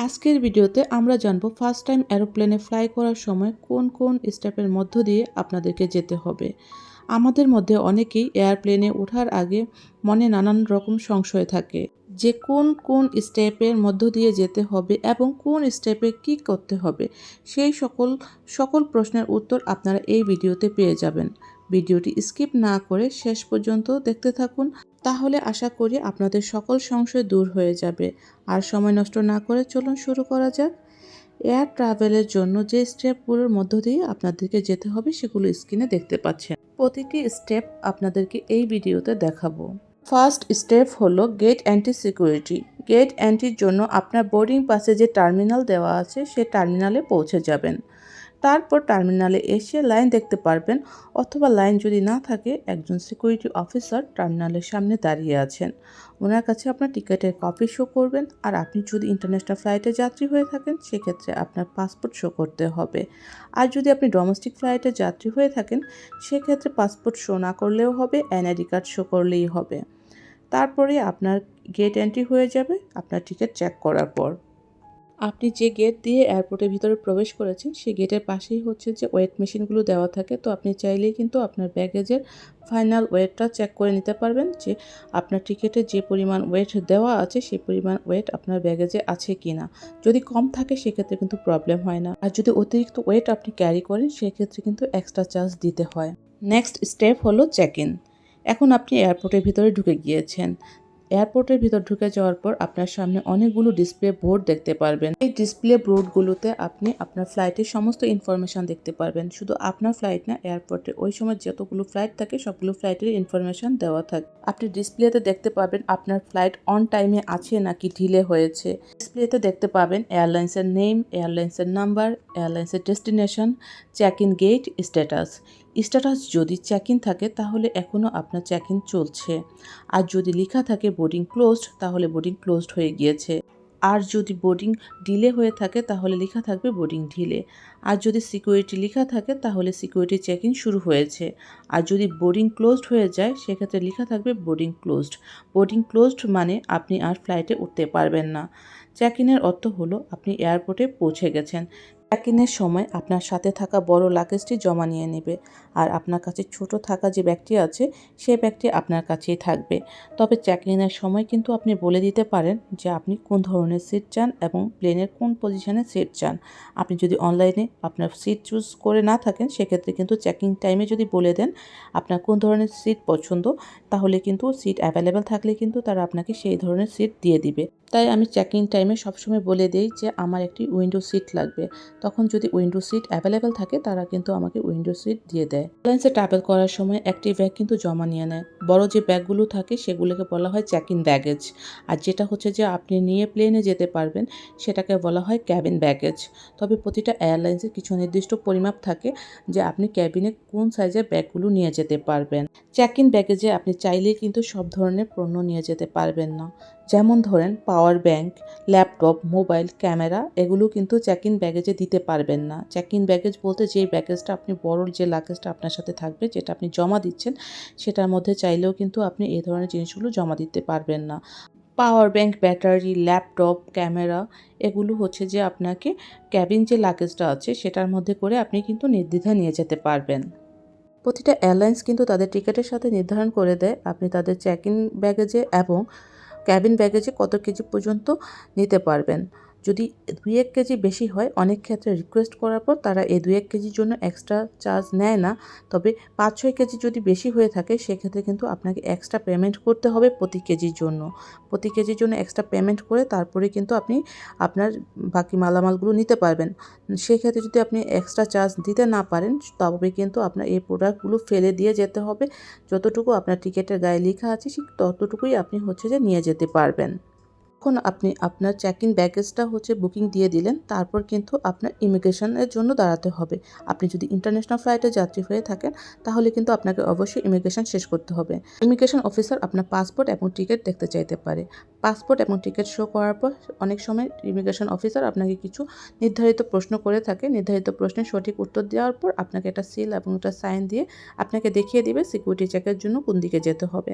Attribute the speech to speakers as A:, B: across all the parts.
A: আজকের ভিডিওতে আমরা জানবো ফার্স্ট টাইম এরোপ্লেনে ফ্লাই করার সময় কোন কোন স্টেপের মধ্য দিয়ে আপনাদেরকে যেতে হবে। আমাদের মধ্যে অনেকেই এয়ারপ্লেনে ওঠার আগে মনে নানান রকম সংশয় থাকে যে কোন কোন স্টেপের মধ্য দিয়ে যেতে হবে এবং কোন স্টেপে কি করতে হবে। সেই সকল প্রশ্নের উত্তর আপনারা এই ভিডিওতে পেয়ে যাবেন। ভিডিওটি স্কিপ না করে শেষ পর্যন্ত দেখতে থাকুন, তাহলে আশা করি আপনাদের সকল সংশয় দূর হয়ে যাবে। আর সময় নষ্ট না করে চলুন শুরু করা যাক। এয়ার ট্রাভেলের জন্য যে স্টেপগুলোর মধ্য দিয়ে আপনাদেরকে যেতে হবে সেগুলো স্ক্রিনে দেখতে পাচ্ছেন। প্রতিটি স্টেপ আপনাদেরকে এই ভিডিওতে দেখাবো। ফার্স্ট স্টেপ হলো গেট এন্ট্রি সিকিউরিটি। গেট এন্ট্রির জন্য আপনার বোর্ডিং পাসে যে টার্মিনাল দেওয়া আছে সেই টার্মিনালে পৌঁছে যাবেন। তারপর টার্মিনালে এসে লাইন দেখতে পারবেন, অথবা লাইন যদি না থাকে একজন সিকিউরিটি অফিসার টার্মিনালের সামনে দাঁড়িয়ে আছেন। ওনার কাছে আপনার টিকিটের কপি শো করবেন। আর আপনি যদি ইন্টারন্যাশনাল ফ্লাইটে যাত্রী হয়ে থাকেন সেক্ষেত্রে আপনার পাসপোর্ট শো করতে হবে। আর যদি আপনি ডোমেস্টিক ফ্লাইটে যাত্রী হয়ে থাকেন সেক্ষেত্রে পাসপোর্ট শো না করলেও হবে, এনআইডি কার্ড শো করলেই হবে। তারপরে আপনার গেট এন্ট্রি হয়ে যাবে আপনার টিকিট চেক করার পর। আপনি যে গেট দিয়ে এয়ারপোর্টের ভিতরে প্রবেশ করেছেন সেই গেটের পাশেই হচ্ছে যে ওয়েট মেশিনগুলো দেওয়া থাকে। তো আপনি চাইলেই কিন্তু আপনার ব্যাগেজের ফাইনাল ওয়েটটা চেক করে নিতে পারবেন যে আপনার টিকিটে যে পরিমাণ ওয়েট দেওয়া আছে সেই পরিমাণ ওয়েট আপনার ব্যাগেজে আছে কি না। যদি কম থাকে সেক্ষেত্রে কিন্তু প্রবলেম হয় না, আর যদি অতিরিক্ত ওয়েট আপনি ক্যারি করেন সেক্ষেত্রে কিন্তু এক্সট্রা চার্জ দিতে হয়। নেক্সট স্টেপ হলো চেক ইন। এখন আপনি এয়ারপোর্টের ভিতরে ঢুকে গিয়েছেন। এয়ারপোর্টের ভিতর ঢুকে যাওয়ার পর আপনার সামনে অনেকগুলো ডিসপ্লে বোর্ড দেখতে পারবেন। এই ডিসপ্লে বোর্ডগুলোতে আপনি আপনার ফ্লাইটের সমস্ত ইনফরমেশন দেখতে পারবেন। শুধু আপনার ফ্লাইট না, এয়ারপোর্টে ওই সময় যতগুলো ফ্লাইট থাকে সবগুলো ফ্লাইটের ইনফরমেশন দেওয়া থাকে। আপনি ডিসপ্লেতে দেখতে পাবেন আপনার ফ্লাইট অন টাইমে আছে নাকি ডিলে হয়েছে। ডিসপ্লেতে দেখতে পাবেন এয়ারলাইন্সের নেম, এয়ারলাইন্সের নাম্বার, এয়ারলাইন্সের destination, check in gate, status. Status যদি চেক ইন থাকে তাহলে এখনও আপনার চেক ইন চলছে। আর যদি লেখা থাকে বোর্ডিং ক্লোজড তাহলে বোর্ডিং ক্লোজড হয়ে গিয়েছে। আর যদি বোর্ডিং ডিলে হয়ে থাকে তাহলে লেখা থাকবে বোর্ডিং ডিলে। আর যদি সিকিউরিটি লেখা থাকে তাহলে সিকিউরিটি চেক ইন শুরু হয়েছে। আর যদি বোর্ডিং ক্লোজড হয়ে যায় সেক্ষেত্রে লেখা থাকবে বোর্ডিং ক্লোজড। বোর্ডিং ক্লোজড মানে আপনি আর ফ্লাইটে উঠতে পারবেন না। চেক ইনের অর্থ হলো আপনি এয়ারপোর্টে পৌঁছে গেছেন। চেক ইনের সময় আপনার সাথে থাকা বড় লাগেজটি জমা নিয়ে নেবে, আর আপনার কাছে ছোট থাকা যে ব্যাগটি আছে সেই ব্যাগটি আপনার কাছেই থাকবে। তবে চেক ইনের সময় কিন্তু আপনি বলে দিতে পারেন যে আপনি কোন ধরনের সিট চান এবং প্লেনের কোন পজিশনে সিট চান। আপনি যদি অনলাইনে আপনার সিট চুজ করে না থাকেন সেক্ষেত্রে কিন্তু চেকিং টাইমে যদি বলে দেন আপনার কোন ধরনের সিট পছন্দ, তাহলে কিন্তু সিট অ্যাভেলেবেল থাকলে কিন্তু তারা আপনাকে সেই ধরনের সিট দিয়ে দিবে। তাই আমি চেকিং টাইমে সবসময় বলে দিই যে আমার একটি উইন্ডো সিট লাগবে। তখন যদি উইন্ডো সিট অ্যাভেলেবেল থাকে তারা কিন্তু আমাকে উইন্ডো সিট দিয়ে দেয়। এয়ারলাইন্সে ট্রাভেল করার সময় একটি ব্যাগ কিন্তু জমা নিয়ে নেয়। বড় যে ব্যাগগুলো থাকে সেগুলোকে বলা হয় চেক ইন ব্যাগেজ। আর যেটা হচ্ছে যে আপনি নিয়ে প্লেনে যেতে পারবেন সেটাকে বলা হয় ক্যাবিন ব্যাগেজ। তবে প্রতিটা এয়ারলাইন্সের কিছু নির্দিষ্ট পরিমাপ থাকে যে আপনি ক্যাবিনে কোন সাইজের ব্যাগগুলো নিয়ে যেতে পারবেন। চেক ইন ব্যাগেজে আপনি চাইলেই কিন্তু সব ধরনের পণ্য নিয়ে যেতে পারবেন না। যেমন ধরেন power bank, laptop, mobile, camera এগুলো কিন্তু চেক ইন ব্যাগেজে দিতে পারবেন না। চেক ইন ব্যাগেজ বলতে যেই ব্যাগেজটা আপনি বড় যে লাগেজটা আপনার সাথে থাকবে, যেটা আপনি জমা দিচ্ছেন সেটার মধ্যে চাইলেও কিন্তু আপনি এই ধরনের জিনিসগুলো জমা দিতে পারবেন না। Power bank, battery, laptop, camera এগুলো হচ্ছে যে আপনাকে ক্যাবিন যে লাগেজটা আছে সেটার মধ্যে করে আপনি কিন্তু নির্দ্বিধায় নিয়ে যেতে পারবেন। প্রতিটা এয়ারলাইন্স কিন্তু তাদের টিকিটের সাথে নির্ধারণ করে দেয় আপনি তাদের চেক ইন ব্যাগেজে এবং ক্যাবিন ব্যাগেজে কত কেজি পর্যন্ত নিতে পারবেন। যদি 2-1 কেজি বেশি হয় অনেক ক্ষেত্রে রিকোয়েস্ট করার পর তারা এই 2-1 কেজির জন্য এক্সট্রা চার্জ নেয় না। তবে 5-6 কেজি যদি বেশি হয়ে থাকে সেক্ষেত্রে কিন্তু আপনাকে এক্সট্রা পেমেন্ট করতে হবে প্রতি কেজির জন্য। প্রতি কেজির জন্য এক্সট্রা পেমেন্ট করে তারপরে কিন্তু আপনি আপনার বাকি মালামালগুলো নিতে পারবেন। সেক্ষেত্রে যদি আপনি এক্সট্রা চার্জ দিতে না পারেন তবে কিন্তু আপনার এই প্রোডাক্টগুলো ফেলে দিয়ে যেতে হবে। যতটুকু আপনার টিকিটের গায়ে লেখা আছে ঠিক ততটুকুই আপনি হচ্ছে যে নিয়ে যেতে পারবেন। এখন আপনি আপনার চেক ইন ব্যাগেজটা হচ্ছে বুকিং দিয়ে দিলেন, তারপর কিন্তু আপনার ইমিগ্রেশনের জন্য দাঁড়াতে হবে। আপনি যদি ইন্টারন্যাশনাল ফ্লাইটে যাত্রী হয়ে থাকেন তাহলে কিন্তু আপনাকে অবশ্যই ইমিগ্রেশন শেষ করতে হবে। ইমিগ্রেশন অফিসার আপনার পাসপোর্ট এবং টিকিট দেখতে চাইতে পারে। পাসপোর্ট এবং টিকিট শো করার পর অনেক সময় ইমিগ্রেশন অফিসার আপনাকে কিছু নির্ধারিত প্রশ্ন করে থাকে। নির্ধারিত প্রশ্নের সঠিক উত্তর দেওয়ার পর আপনাকে একটা সিল এবং একটা সাইন দিয়ে আপনাকে দেখিয়ে দিবে সিকিউরিটি চেকের জন্য কোন দিকে যেতে হবে।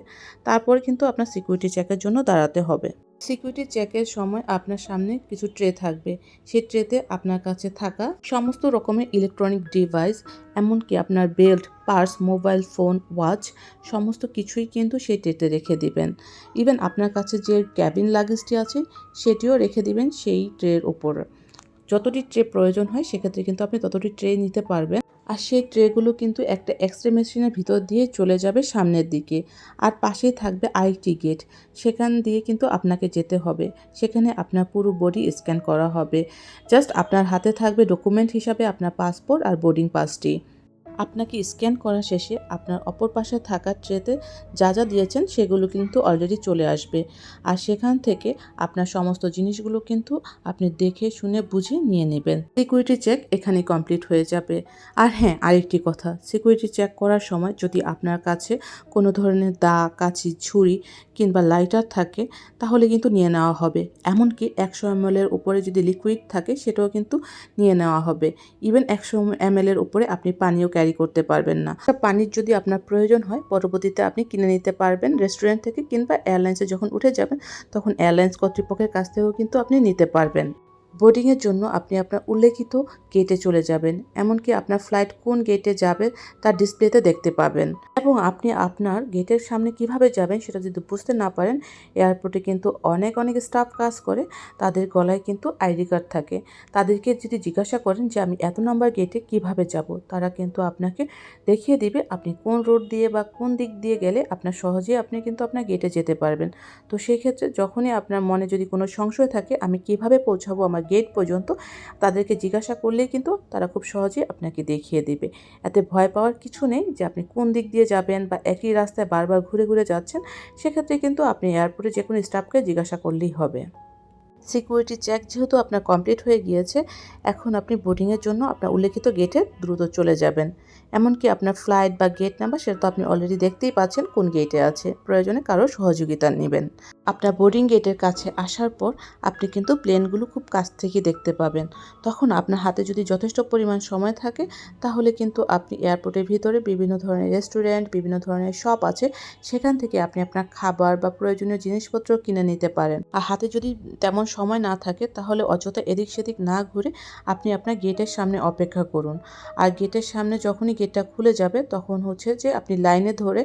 A: তারপর কিন্তু আপনার সিকিউরিটি চেকের জন্য দাঁড়াতে হবে। সিকিউরিটি চেকের সময় আপনার সামনে কিছু ট্রে থাকবে। সেই ট্রেতে আপনার কাছে থাকা সমস্ত রকমের ইলেকট্রনিক ডিভাইস, এমনকি আপনার belt, purse, mobile phone, watch সমস্ত কিছুই কিন্তু সেই ট্রেতে রেখে দিবেন। ইভেন আপনার কাছে যে ক্যাবিন লাগেজটি আছে সেটিও রেখে দিবেন সেই ট্রের উপর। যতটি ট্রে প্রয়োজন হয় সেক্ষেত্রে কিন্তু আপনি ততটি ট্রে নিতে পারবেন। আর সেই ট্রেগুলো কিন্তু একটা এক্স-রে মেশিনের ভিতর দিয়ে চলে যাবে সামনের দিকে। আর পাশেই থাকবে আরেকটি গেট। সেখান দিয়ে কিন্তু আপনাকে যেতে হবে। সেখানে আপনার পুরো বডি স্ক্যান করা হবে। জাস্ট আপনার হাতে থাকবে ডকুমেন্ট হিসাবে আপনার পাসপোর্ট আর বোর্ডিং পাসটি। আপনাকে স্ক্যান করা শেষে আপনার অপর পাশে থাকা ট্রেতে যা যা দিয়েছেন সেগুলো কিন্তু অলরেডি চলে আসবে। আর সেখান থেকে আপনার সমস্ত জিনিসগুলো কিন্তু আপনি দেখে শুনে বুঝে নিয়ে নেবেন। সিকিউরিটি চেক এখানে কমপ্লিট হয়ে যাবে। আর হ্যাঁ, আরেকটি কথা, সিকিউরিটি চেক করার সময় যদি আপনার কাছে কোনো ধরনের দা, কাঁচি, ছুরি কিংবা লাইটার থাকে তাহলে কিন্তু নিয়ে নেওয়া হবে। এমনকি 100 ml এর উপরে যদি লিকুইড থাকে সেটাও কিন্তু নিয়ে নেওয়া হবে। ইভেন 100 ml এর উপরে আপনি পানিও ক্যারি করতে পারবেন না। পানির যদি আপনার প্রয়োজন হয় পরবর্তীতে আপনি কিনে নিতে পারবেন রেস্টুরেন্ট থেকে, কিংবা এয়ারলাইন্সে যখন উঠে যাবেন তখন এয়ারলাইন্স কর্তৃপক্ষের কাছ থেকেও কিন্তু আপনি নিতে পারবেন। বোর্ডিংয়ের জন্য আপনি আপনার উল্লেখিত গেটে চলে যাবেন। এমনকি আপনার ফ্লাইট কোন গেটে যাবে তার ডিসপ্লেতে দেখতে পাবেন। এবং আপনি আপনার গেটের সামনে কিভাবে যাবেন সেটা যদি বুঝতে না পারেন, এয়ারপোর্টে কিন্তু অনেক স্টাফ কাজ করে, তাদের গলায় কিন্তু আইডি কার্ড থাকে। তাদেরকে যদি জিজ্ঞাসা করেন যে আমি এত নম্বর গেটে কিভাবে যাব, তারা কিন্তু আপনাকে দেখিয়ে দিবে আপনি কোন রোড দিয়ে বা কোন দিক দিয়ে গেলে আপনার সহজেই আপনি কিন্তু আপনার গেটে যেতে পারবেন। তো সেই ক্ষেত্রে যখনই আপনার মনে যদি কোনো সংশয় থাকে আমি কিভাবে পৌঁছাবো আমার গেট পর্যন্ত, তাদেরকে জিজ্ঞাসা করলেই কিন্তু তারা খুব সহজেই আপনাকে দেখিয়ে দেবে। এতে ভয় পাওয়ার কিছু নেই যে আপনি কোন দিক দিয়ে যাবেন বা একই রাস্তায় বারবার ঘুরে ঘুরে যাচ্ছেন। সেক্ষেত্রে কিন্তু আপনি এয়ারপোর্টে যে কোনো স্টাফকে জিজ্ঞাসা করলেই হবে। সিকিউরিটি চেক যেহেতু আপনার কমপ্লিট হয়ে গিয়েছে, এখন আপনি বোর্ডিংয়ের জন্য আপনার উল্লেখিত গেটে দ্রুত চলে যাবেন। এমনকি আপনার ফ্লাইট বা গেট নাম্বার সেটা তো আপনি অলরেডি দেখতেই পাচ্ছেন কোন গেটে আছে। প্রয়োজনে কারো সহযোগিতা নেবেন। আপনার বোর্ডিং গেটের কাছে আসার পর আপনি কিন্তু প্লেনগুলো খুব কাছ থেকে দেখতে পাবেন। তখন আপনার হাতে যদি যথেষ্ট পরিমাণ সময় থাকে তাহলে কিন্তু আপনি এয়ারপোর্টের ভিতরে বিভিন্ন ধরনের রেস্টুরেন্ট, বিভিন্ন ধরনের শপ আছে, সেখান থেকে আপনি আপনার খাবার বা প্রয়োজনীয় জিনিসপত্র কিনে নিতে পারেন। আর হাতে যদি তেমন সময় না থাকে তাহলে অযথা এদিক সেদিক না ঘুরে আপনি আপনার গেটের সামনে অপেক্ষা করুন। আর গেটের সামনে যখনই গেটটা খুলে যাবে তখন হচ্ছে যে আপনি লাইনে ধরে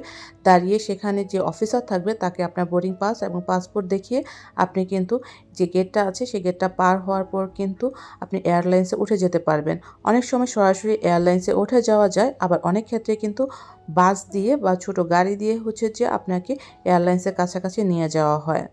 A: দাঁড়িয়ে সেখানে যে অফিসার থাকবে তাকে আপনার বোর্ডিং পাস এবং পাসপোর্ট দেখিয়ে আপনি কিন্তু যে গেটটা আছে সেই গেটটা পার হওয়ার পর কিন্তু আপনি এয়ারলাইন্সে উঠে যেতে পারবেন। অনেক সময় সরাসরি এয়ারলাইন্সে উঠে যাওয়া যায়, আবার অনেক ক্ষেত্রে কিন্তু বাস দিয়ে বা ছোট গাড়ি দিয়ে হচ্ছে যে আপনাকে এয়ারলাইন্সের কাছাকাছি নিয়ে যাওয়া হয়।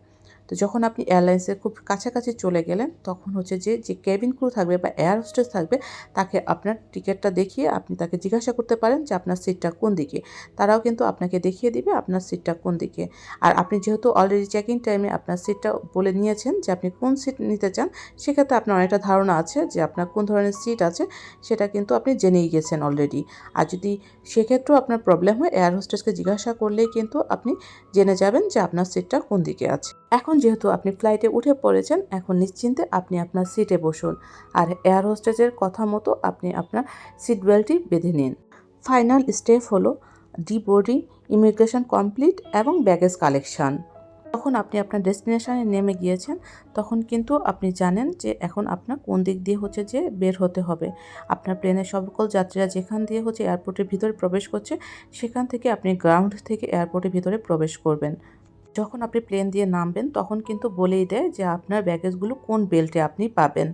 A: তো যখন আপনি এয়ারলাইন্সের খুব কাছাকাছি চলে গেলেন তখন হচ্ছে যে কেবিন ক্রু থাকবে বা এয়ার হোস্টেস থাকবে তাকে আপনার টিকিটটা দেখিয়ে আপনি তাকে জিজ্ঞাসা করতে পারেন যে আপনার সিটটা কোন দিকে। তারাও কিন্তু আপনাকে দেখিয়ে দিবে আপনার সিটটা কোন দিকে। আর আপনি যেহেতু অলরেডি চেকিং টাইমে আপনার সিটটা বলে নিয়েছেন যে আপনি কোন সিট নিতে চান, সেক্ষেত্রে আপনার অনেকটা ধারণা আছে যে আপনার কোন ধরনের সিট আছে, সেটা কিন্তু আপনি জেনেই গেছেন অলরেডি। আর যদি সেক্ষেত্রেও আপনার প্রবলেম হয় এয়ার হোস্টেসকে জিজ্ঞাসা করলেই কিন্তু আপনি জেনে যাবেন যে আপনার সিটটা কোন দিকে আছে। এখন যেহেতু আপনি ফ্লাইটে উঠে পড়েছেন, এখন নিশ্চিন্তে আপনি আপনার সিটে বসুন আর এয়ার হোস্টেসের কথা মতো আপনি আপনার সিট বেল্টটি বেঁধে নিন। ফাইনাল স্টেপ হলো ডিবোর্ডিং, ইমিগ্রেশন কমপ্লিট এবং ব্যাগেজ কালেকশন। যখন আপনি আপনার ডেস্টিনেশনে নেমে গিয়েছেন তখন কিন্তু আপনি জানেন যে এখন আপনার কোন দিক দিয়ে হচ্ছে যে বের হতে হবে। আপনার প্লেনের সকল যাত্রীরা যেখান দিয়ে হচ্ছে এয়ারপোর্টের ভিতরে প্রবেশ করছে সেখান থেকে আপনি গ্রাউন্ড থেকে এয়ারপোর্টের ভিতরে প্রবেশ করবেন। যখন আপনি প্লেন দিয়ে নামবেন তখন কিন্তু বলেই দেয় যে আপনার ব্যাগেজগুলো কোন বেল্টে আপনি পাবেন।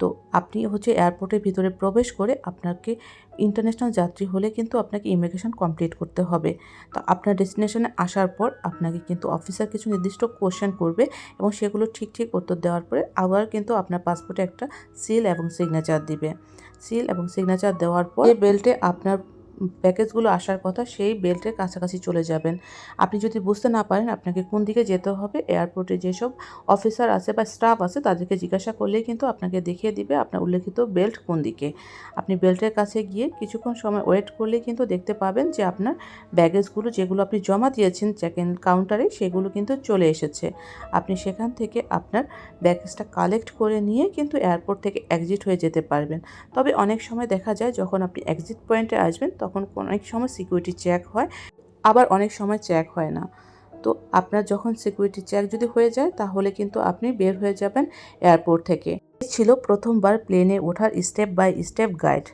A: তো আপনি হচ্ছে এয়ারপোর্টের ভিতরে প্রবেশ করে আপনাকে ইন্টারন্যাশনাল যাত্রী হলে কিন্তু আপনাকে ইমিগ্রেশন কমপ্লিট করতে হবে। তো আপনার ডেস্টিনেশনে আসার পর আপনাকে কিন্তু অফিসার কিছু নির্দিষ্ট কোয়েশ্চেন করবে এবং সেগুলো ঠিক উত্তর দেওয়ার পরে আবার কিন্তু আপনার পাসপোর্টে একটা সিল এবং সিগনেচার দিবে। সিল এবং সিগনেচার দেওয়ার পর যে বেল্টে আপনার প্যাকেজগুলো আসার কথা সেই বেল্টের কাছাকাছি চলে যাবেন। আপনি যদি বুঝতে না পারেন আপনাকে কোন দিকে যেতে হবে, এয়ারপোর্টে যেসব অফিসার আছে বা স্টাফ আছে তাদেরকে জিজ্ঞাসা করলেই কিন্তু আপনাকে দেখিয়ে দিবে আপনার উল্লেখিত বেল্ট কোন দিকে। আপনি বেল্টের কাছে গিয়ে কিছুক্ষণ সময় ওয়েট করলেই কিন্তু দেখতে পাবেন যে আপনার ব্যাগেজগুলো যেগুলো আপনি জমা দিয়েছেন চেক ইন কাউন্টারে সেগুলো কিন্তু চলে এসেছে। আপনি সেখান থেকে আপনার ব্যাগেজটা কালেক্ট করে নিয়ে কিন্তু এয়ারপোর্ট থেকে এক্সিট হয়ে যেতে পারবেন। তবে অনেক সময় দেখা যায় যখন আপনি এক্সিট পয়েন্টে আসবেন তখন অনেক সময় সিকিউরিটি চেক হয়, আবার অনেক সময় চেক হয় না। তো আপনার যখন সিকিউরিটি চেক যদি হয়ে যায় তাহলে কিন্তু আপনি বের হয়ে যাবেন এয়ারপোর্ট থেকে। এই ছিল প্রথমবার প্লেনে ওঠার স্টেপ বাই স্টেপ গাইড।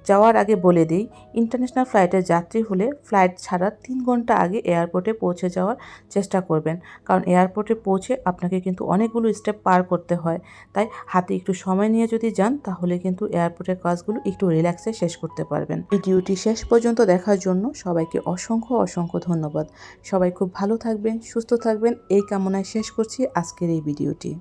A: যাওয়ার আগে বলে দিই, ইন্টারন্যাশনাল ফ্লাইটের যাত্রী হলে ফ্লাইট ছাড়ার 3 ঘন্টা আগে এয়ারপোর্টে পৌঁছে যাওয়ার চেষ্টা করবেন, কারণ এয়ারপোর্টে পৌঁছে আপনাকে কিন্তু অনেকগুলো স্টেপ পার করতে হয়। তাই হাতে একটু সময় নিয়ে যদি যান তাহলে কিন্তু এয়ারপোর্টের কাজগুলো একটু রিল্যাক্সে শেষ করতে পারবেন। ভিডিওটি শেষ পর্যন্ত দেখার জন্য সবাইকে অসংখ্য ধন্যবাদ। সবাই খুব ভালো থাকবেন, সুস্থ থাকবেন এই কামনায় শেষ করছি আজকের এই ভিডিওটি।